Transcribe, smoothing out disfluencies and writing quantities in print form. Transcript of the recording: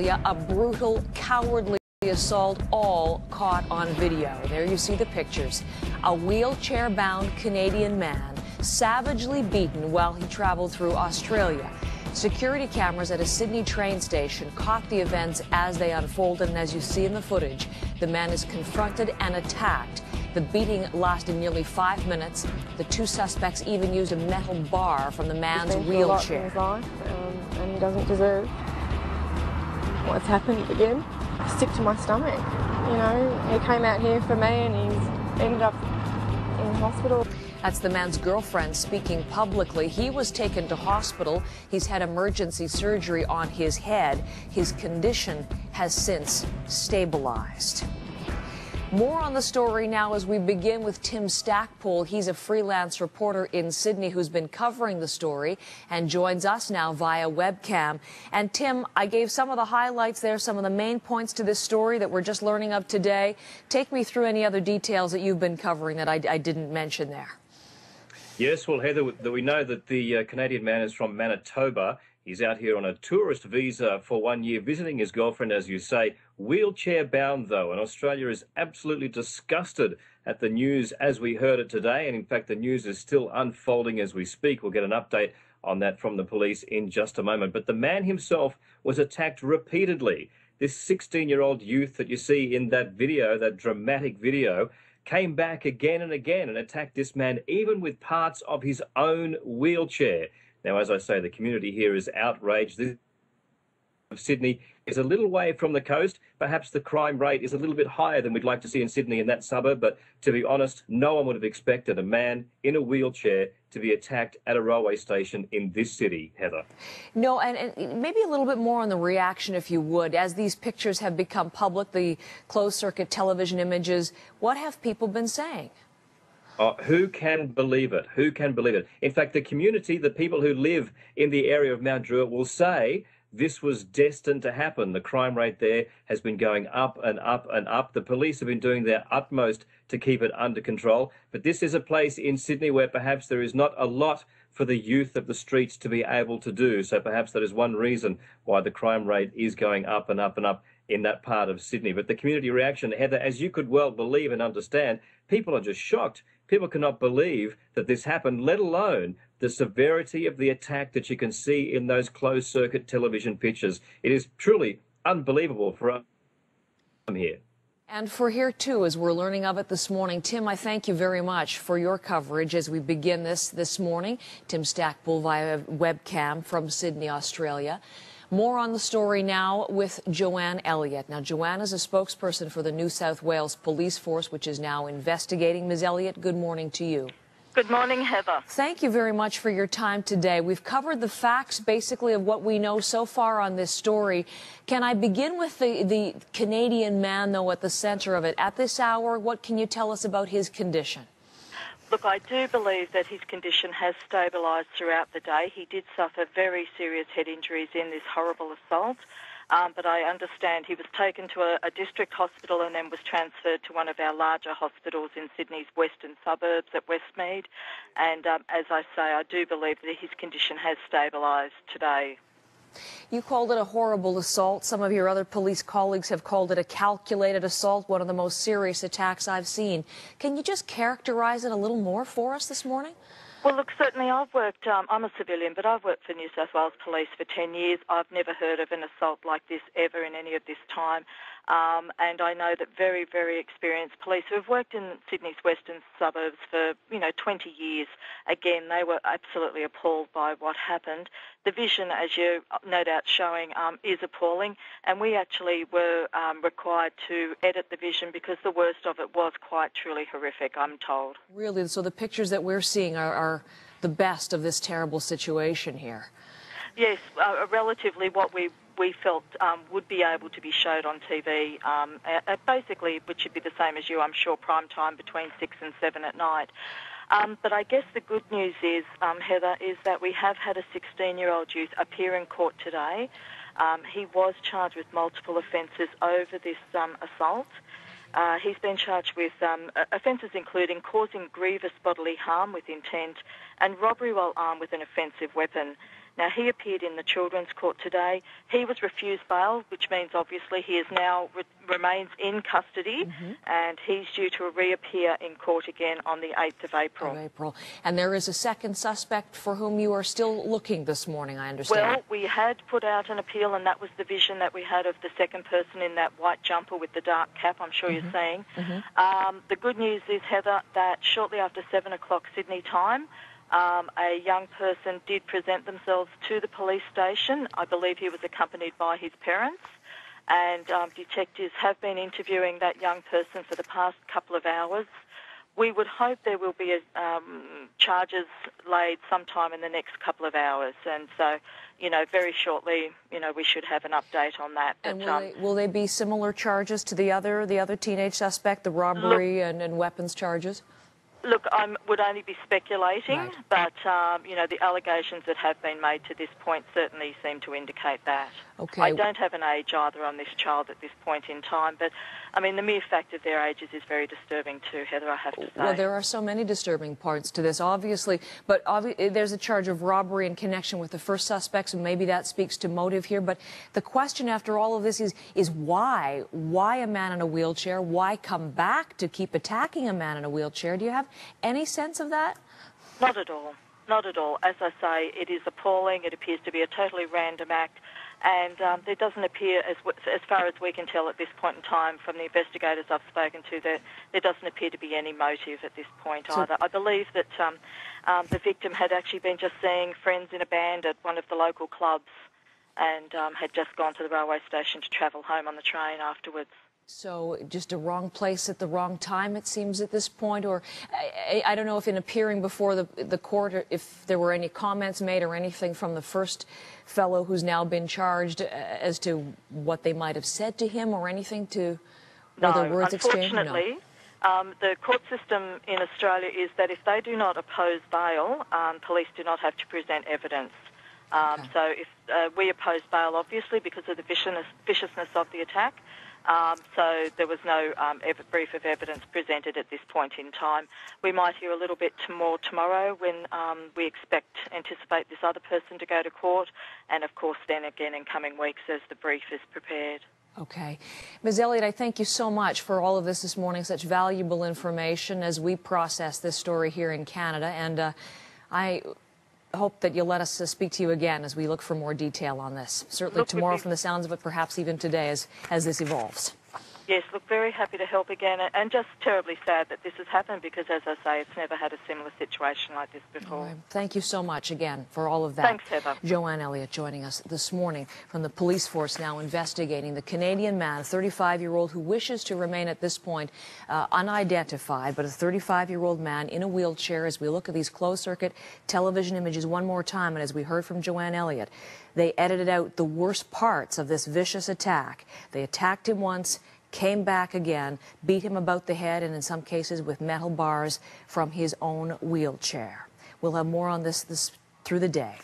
A brutal, cowardly assault, all caught on video. There you see the pictures. A wheelchair-bound Canadian man savagely beaten while he traveled through Australia. Security cameras at a Sydney train station caught the events as they unfolded, and as you see in the footage, the man is confronted and attacked. The beating lasted nearly 5 minutes. The two suspects even used a metal bar from the man's wheelchair. He's been through a lot in his life, and he doesn't deserve what's happened again. Sick to my stomach. You know, he came out here for me and he's ended up in hospital. That's the man's girlfriend speaking publicly. He was taken to hospital. He's had emergency surgery on his head. His condition has since stabilized. More on the story now as we begin with Tim Stackpole. He's a freelance reporter in Sydney who's been covering the story and joins us now via webcam. And Tim, I gave some of the highlights there, some of the main points to this story that we're just learning of today. Take me through any other details that you've been covering that I didn't mention there. Yes, well, Heather, we know that the Canadian man is from Manitoba. He's out here on a tourist visa for 1 year, visiting his girlfriend, as you say, wheelchair-bound, though. And Australia is absolutely disgusted at the news as we heard it today. And, in fact, the news is still unfolding as we speak. We'll get an update on that from the police in just a moment. But the man himself was attacked repeatedly. This 16-year-old youth that you see in that video, that dramatic video, came back again and again and attacked this man, even with parts of his own wheelchair. Now, as I say, the community here is outraged. This of Sydney is a little way from the coast. Perhaps the crime rate is a little bit higher than we'd like to see in Sydney in that suburb. But to be honest, no one would have expected a man in a wheelchair to be attacked at a railway station in this city, Heather. No, and maybe a little bit more on the reaction, if you would. As these pictures have become public, the closed-circuit television images, what have people been saying? Who can believe it? Who can believe it? In fact, the community, the people who live in the area of Mount Druitt will say this was destined to happen. The crime rate there has been going up and up and up. The police have been doing their utmost to keep it under control. But this is a place in Sydney where perhaps there is not a lot for the youth of the streets to be able to do. So perhaps that is one reason why the crime rate is going up and up and up in that part of Sydney. But the community reaction, Heather, as you could well believe and understand, people are just shocked. People cannot believe that this happened, let alone the severity of the attack that you can see in those closed-circuit television pictures. It is truly unbelievable for us here. And for here, too, as we're learning of it this morning. Tim, I thank you very much for your coverage as we begin this morning. Tim Stackpole via webcam from Sydney, Australia. More on the story now with Joanne Elliott. Now, Joanne is a spokesperson for the New South Wales Police Force, which is now investigating. Ms. Elliott, good morning to you. Good morning, Heather. Thank you very much for your time today. We've covered the facts, basically, of what we know so far on this story. Can I begin with the Canadian man, though, at the center of it? At this hour, what can you tell us about his condition? Look, I do believe that his condition has stabilised throughout the day. He did suffer very serious head injuries in this horrible assault, but I understand he was taken to a district hospital and then was transferred to one of our larger hospitals in Sydney's western suburbs at Westmead. And as I say, I do believe that his condition has stabilised today. You called it a horrible assault. Some of your other police colleagues have called it a calculated assault, one of the most serious attacks I've seen. Can you just characterize it a little more for us this morning? Well, look, certainly I've worked, I'm a civilian, but I've worked for New South Wales Police for 10 years. I've never heard of an assault like this ever in any of this time. And I know that very, very experienced police who have worked in Sydney's western suburbs for, 20 years, again, they were absolutely appalled by what happened. The vision, as you're no doubt showing, is appalling, and we actually were required to edit the vision because the worst of it was quite truly horrific, I'm told. Really? So the pictures that we're seeing are the best of this terrible situation here? Yes, relatively what we felt would be able to be showed on TV, basically, which would be the same as you, I'm sure, prime time between 6 and 7 at night. But I guess the good news is, Heather, is that we have had a 16-year-old youth appear in court today. He was charged with multiple offences over this assault. He's been charged with offences including causing grievous bodily harm with intent and robbery while armed with an offensive weapon. Now, he appeared in the Children's Court today. He was refused bail, which means obviously he is now remains in custody, and he's due to reappear in court again on the 8th of April. And there is a second suspect for whom you are still looking this morning, I understand. Well, we had put out an appeal, and that was the vision that we had of the second person in that white jumper with the dark cap, I'm sure you're seeing. The good news is, Heather, that shortly after 7 o'clock Sydney time, a young person did present themselves to the police station. I believe he was accompanied by his parents, and detectives have been interviewing that young person for the past couple of hours. We would hope there will be charges laid sometime in the next couple of hours, and so, very shortly, we should have an update on that. And will they be similar charges to the other teenage suspect, the robbery and weapons charges? Look, I would only be speculating, but, the allegations that have been made to this point certainly seem to indicate that. Okay. I don't have an age either on this child at this point in time, but, the mere fact of their ages is very disturbing too, Heather, I have to say. Well, there are so many disturbing parts to this, obviously, but there's a charge of robbery in connection with the first suspects, and maybe that speaks to motive here, but the question after all of this is why? Why a man in a wheelchair? Why come back to keep attacking a man in a wheelchair? Do you have any sense of that? Not at all. Not at all. As I say, it is appalling. It appears to be a totally random act, and there doesn't appear, as far as we can tell at this point in time from the investigators I've spoken to, that there doesn't appear to be any motive at this point either. I believe that the victim had actually been just seeing friends in a band at one of the local clubs and had just gone to the railway station to travel home on the train afterwards. So just a wrong place at the wrong time, it seems, at this point? Or I don't know if in appearing before the court, if there were any comments made or anything from the first fellow who's now been charged as to what they might have said to him or anything to whether words exchanged? Unfortunately, the court system in Australia is that if they do not oppose bail, police do not have to present evidence. So if we oppose bail, obviously, because of the viciousness of the attack, so there was no brief of evidence presented at this point in time. We might hear a little bit more tomorrow when we anticipate this other person to go to court, and of course then again in coming weeks as the brief is prepared. Okay. Ms. Elliott, I thank you so much for all of this morning, such valuable information as we process this story here in Canada, and I hope that you'll let us speak to you again as we look for more detail on this. Certainly tomorrow from the sounds of it, perhaps even today as this evolves. Yes, look, very happy to help again, and just terribly sad that this has happened because, as I say, it's never had a similar situation like this before. Right. Thank you so much again for all of that. Thanks, Heather. Joanne Elliott joining us this morning from the police force now investigating the Canadian man, a 35-year-old who wishes to remain at this point unidentified, but a 35-year-old man in a wheelchair. As we look at these closed-circuit television images one more time, and as we heard from Joanne Elliott, they edited out the worst parts of this vicious attack. They attacked him once, came back again, beat him about the head, and in some cases with metal bars from his own wheelchair. We'll have more on this through the day.